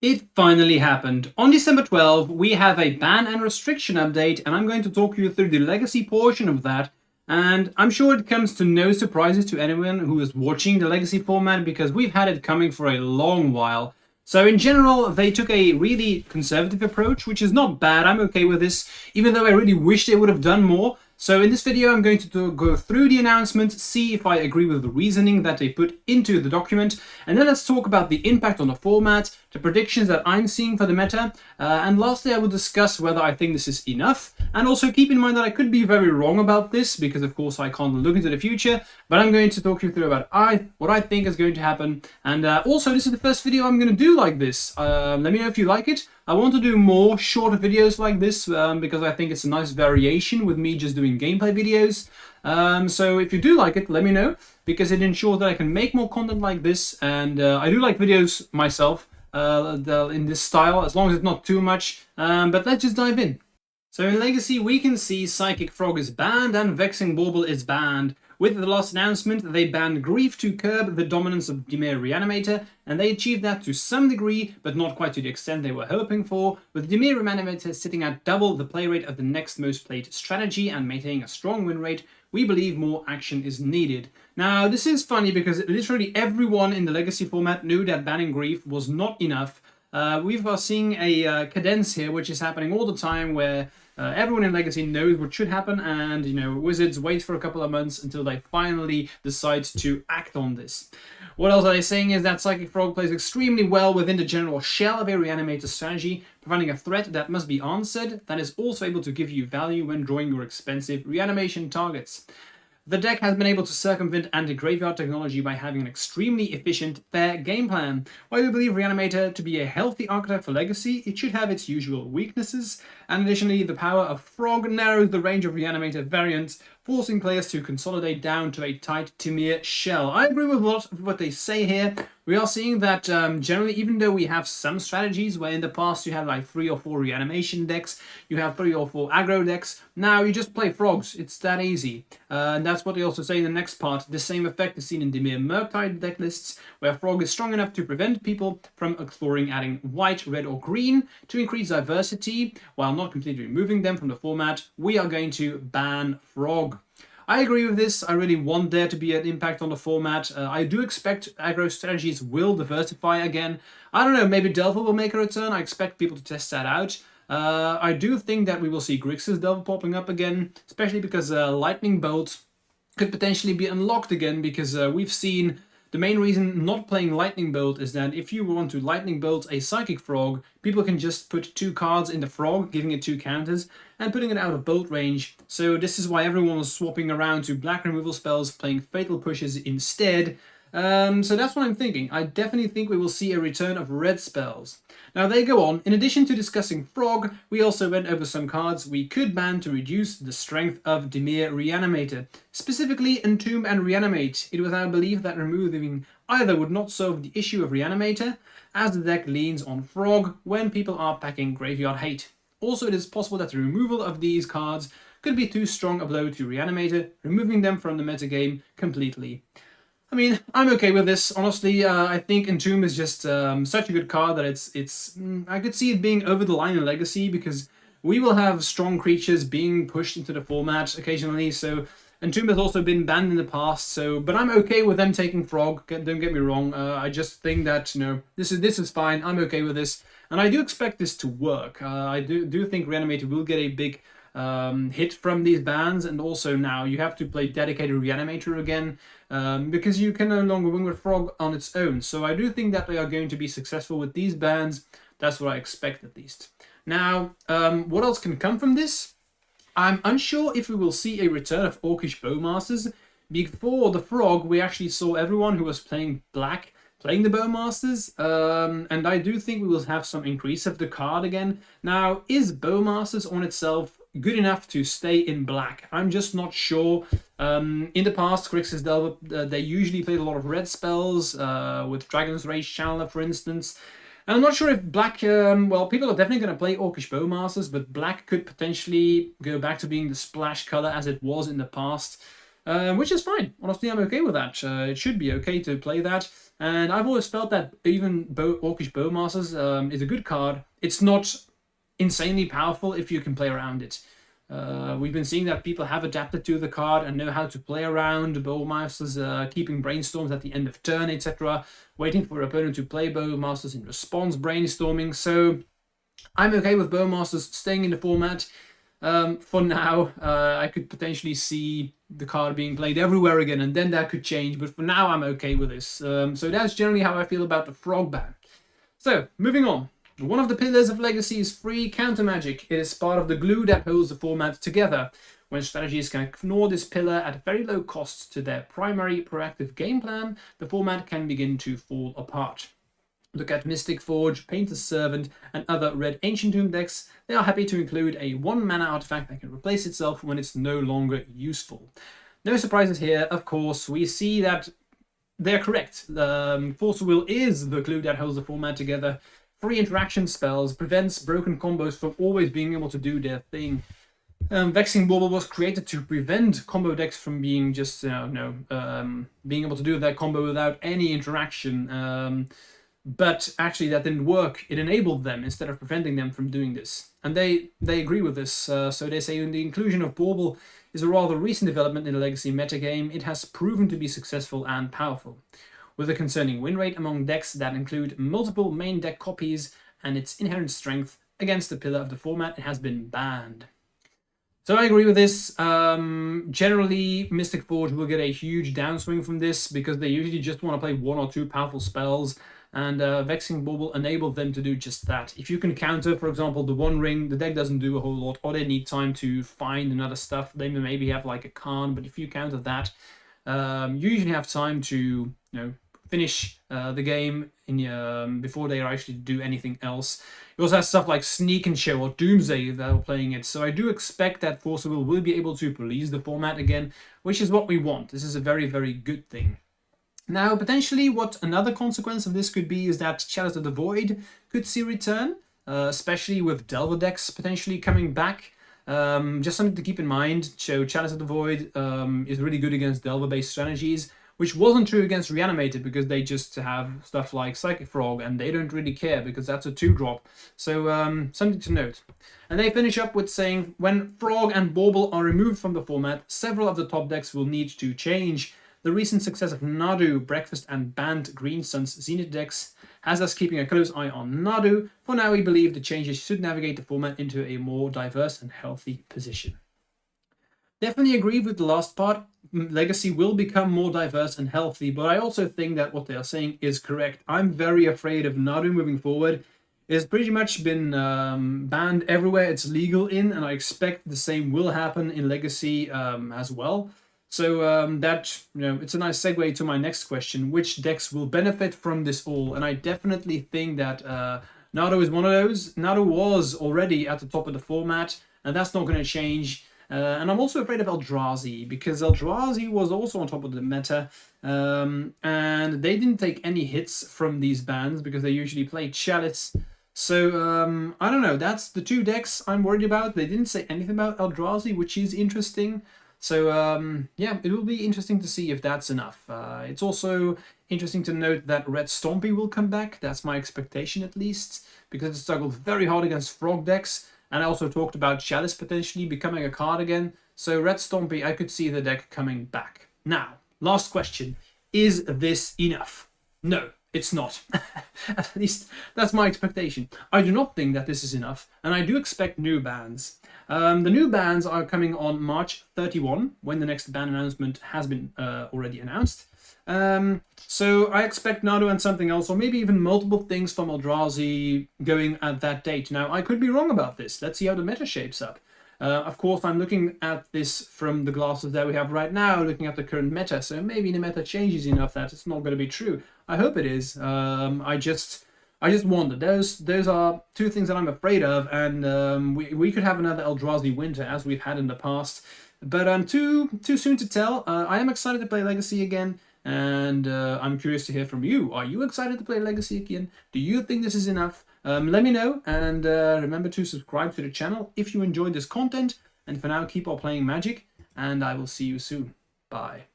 It finally happened. On December 12th, we have a ban and restriction update, and I'm going to talk you through the legacy portion of that. And I'm sure it comes to no surprises to anyone who is watching the legacy format because we've had it coming for a long while. So in general, they took a really conservative approach, which is not bad. I'm okay with this, even though I really wish they would have done more. So in this video, I'm going to go through the announcement, see if I agree with the reasoning that they put into the document, and then let's talk about the impact on the format, the predictions that I'm seeing for the meta, and lastly I will discuss whether I think this is enough, and also keep in mind that I could be very wrong about this, because of course I can't look into the future, but I'm going to talk you through about what I think is going to happen, and also this is the first video I'm going to do like this. Let me know if you like it. I want to do more shorter videos like this because I think it's a nice variation with me just doing gameplay videos. So if you do like it, let me know, because it ensures that I can make more content like this, and I do like videos myself in this style, as long as it's not too much, but let's just dive in. So in Legacy, we can see Psychic Frog is banned and Vexing Bauble is banned. With the last announcement, they banned Grief to curb the dominance of Dimir Reanimator, and they achieved that to some degree, but not quite to the extent they were hoping for, with Dimir Reanimator sitting at double the play rate of the next most played strategy and maintaining a strong win rate. We believe more action is needed. Now, this is funny because literally everyone in the Legacy format knew that banning Grief was not enough. We are seeing a cadence here, which is happening all the time, where everyone in Legacy knows what should happen, and Wizards wait for a couple of months until they finally decide to act on this. What else are they saying is that Psychic Frog plays extremely well within the general shell of a Reanimator strategy, providing a threat that must be answered, that is also able to give you value when drawing your expensive reanimation targets. The deck has been able to circumvent anti-graveyard technology by having an extremely efficient, fair game plan. While we believe Reanimator to be a healthy archetype for Legacy, it should have its usual weaknesses, and additionally the power of Frog narrows the range of Reanimator variants, forcing players to consolidate down to a tight Dimir shell. I agree with a lot of what they say here. We are seeing that generally, even though we have some strategies where in the past you had like 3 or 4 reanimation decks, you have 3 or 4 aggro decks, now you just play frogs. It's that easy. And that's what they also say in the next part. The same effect is seen in Dimir Murktide deck lists, where frog is strong enough to prevent people from exploring adding white, red or green to increase diversity, while not completely removing them from the format. We are going to ban frog. I agree with this. I really want there to be an impact on the format. I do expect aggro strategies will diversify again. I don't know, maybe Delver will make a return. I expect people to test that out. I do think that we will see Grixis Delver popping up again, especially because Lightning Bolt could potentially be unlocked again, because we've seen the main reason not playing Lightning Bolt is that if you want to Lightning Bolt a Psychic Frog, people can just put 2 cards in the Frog, giving it 2 counters, and putting it out of bolt range. So this is why everyone was swapping around to black removal spells, playing Fatal Pushes instead. So that's what I'm thinking. I definitely think we will see a return of red spells. Now they go on. In addition to discussing Frog, we also went over some cards we could ban to reduce the strength of Dimir Reanimator. Specifically Entomb and Reanimate. It was our belief that removing either would not solve the issue of Reanimator, as the deck leans on Frog when people are packing Graveyard Hate. Also, it is possible that the removal of these cards could be too strong a blow to Reanimator, removing them from the metagame completely. I mean, I'm okay with this. Honestly, I think Entomb is just such a good card that I could see it being over the line in Legacy, because we will have strong creatures being pushed into the format occasionally, so Entomb has also been banned in the past, but I'm okay with them taking Frog, don't get me wrong. I just think that, this is fine. I'm okay with this, and I do expect this to work. I do think Reanimator will get a big hit from these bans, and also now you have to play dedicated Reanimator again, because you can no longer win with Frog on its own. So I do think that they are going to be successful with these bans. That's what I expect, at least. Now, what else can come from this? I'm unsure if we will see a return of Orcish Bowmasters. Before the Frog, we actually saw everyone who was playing black playing the Bowmasters, and I do think we will have some increase of the card again. Now, is Bowmasters on itself good enough to stay in black? I'm just not sure. In the past, Grixis Delver, they usually played a lot of red spells, with Dragon's Rage Channeler, for instance. And I'm not sure if black, well, people are definitely going to play Orcish Bowmasters, but black could potentially go back to being the splash color as it was in the past, which is fine. Honestly, I'm okay with that. It should be okay to play that. And I've always felt that even Orcish Bowmasters is a good card. It's not insanely powerful if you can play around it. We've been seeing that people have adapted to the card and know how to play around Bowmasters, keeping brainstorms at the end of turn, etc., waiting for an opponent to play Bowmasters in response brainstorming. So I'm okay with Bowmasters staying in the format. For now, I could potentially see the card being played everywhere again, and then that could change, but for now I'm okay with this. So that's generally how I feel about the Frog ban. So, moving on. One of the pillars of Legacy is free counter magic. It is part of the glue that holds the format together. When strategies can ignore this pillar at very low cost to their primary proactive game plan, the format can begin to fall apart. Look at Mystic Forge, Painter's Servant, and other red Ancient Tomb decks. They are happy to include a 1-mana artifact that can replace itself when it's no longer useful. No surprises here, of course. We see that they're correct. Force of Will is the glue that holds the format together. Free interaction spells prevents broken combos from always being able to do their thing. Vexing Bauble was created to prevent combo decks from being just, being able to do that combo without any interaction. But actually that didn't work. It enabled them instead of preventing them from doing this. And they agree with this. So they say the inclusion of Bauble is a rather recent development in the Legacy metagame. It has proven to be successful and powerful. With a concerning win rate among decks that include multiple main deck copies and its inherent strength against the pillar of the format, it has been banned. So I agree with this. Generally, Mystic Forge will get a huge downswing from this because they usually just want to play 1 or 2 powerful spells. And Vexing Bauble enabled them to do just that. If you can counter, for example, the One Ring, the deck doesn't do a whole lot, or they need time to find another stuff. They maybe have like a Khan, but if you counter that, you usually have time to finish the game in before they actually do anything else. You also have stuff like Sneak and Show or Doomsday that are playing it. So I do expect that Force of Will be able to police the format again, which is what we want. This is a very, very good thing. Now, potentially, what another consequence of this could be is that Chalice of the Void could see return, especially with Delver decks potentially coming back. Just something to keep in mind. So Chalice of the Void is really good against Delver-based strategies, which wasn't true against Reanimated because they just have stuff like Psychic Frog and they don't really care because that's a 2-drop. So something to note. And they finish up with saying, when Frog and Bauble are removed from the format, several of the top decks will need to change. The recent success of Nadu, Breakfast, and banned Green Sun's Zenith decks has us keeping a close eye on Nadu. For now, we believe the changes should navigate the format into a more diverse and healthy position. Definitely agree with the last part. Legacy will become more diverse and healthy, but I also think that what they are saying is correct. I'm very afraid of Nadu moving forward. It's pretty much been banned everywhere it's legal in, and I expect the same will happen in Legacy as well. So it's a nice segue to my next question. Which decks will benefit from this all? And I definitely think that Nadu is one of those. Nadu was already at the top of the format, and that's not going to change. And I'm also afraid of Eldrazi, because Eldrazi was also on top of the meta, and they didn't take any hits from these bans because they usually play Chalice. So, I don't know, that's the 2 decks I'm worried about. They didn't say anything about Eldrazi, which is interesting. So, yeah, it will be interesting to see if that's enough. It's also interesting to note that Red Stompy will come back. That's my expectation, at least, because it struggled very hard against Frog decks. And I also talked about Chalice potentially becoming a card again. So Red Stompy, I could see the deck coming back. Now, last question. Is this enough? No, it's not. At least that's my expectation. I do not think that this is enough, and I do expect new bans. The new bans are coming on March 31, when the next ban announcement has been already announced. So I expect Nadu and something else, or maybe even multiple things from Eldrazi going at that date. Now, I could be wrong about this. Let's see how the meta shapes up. Of course, I'm looking at this from the glasses that we have right now, looking at the current meta, so maybe the meta changes enough that it's not going to be true. I hope it is. I just wonder. Those are 2 things that I'm afraid of, and we could have another Eldrazi winter as we've had in the past. But too soon to tell. I am excited to play Legacy again. And I'm curious to hear from you. Are you excited to play Legacy again? Do you think this is enough? Let me know, and remember to subscribe to the channel if you enjoyed this content. And for now, keep on playing Magic, and I will see you soon. Bye.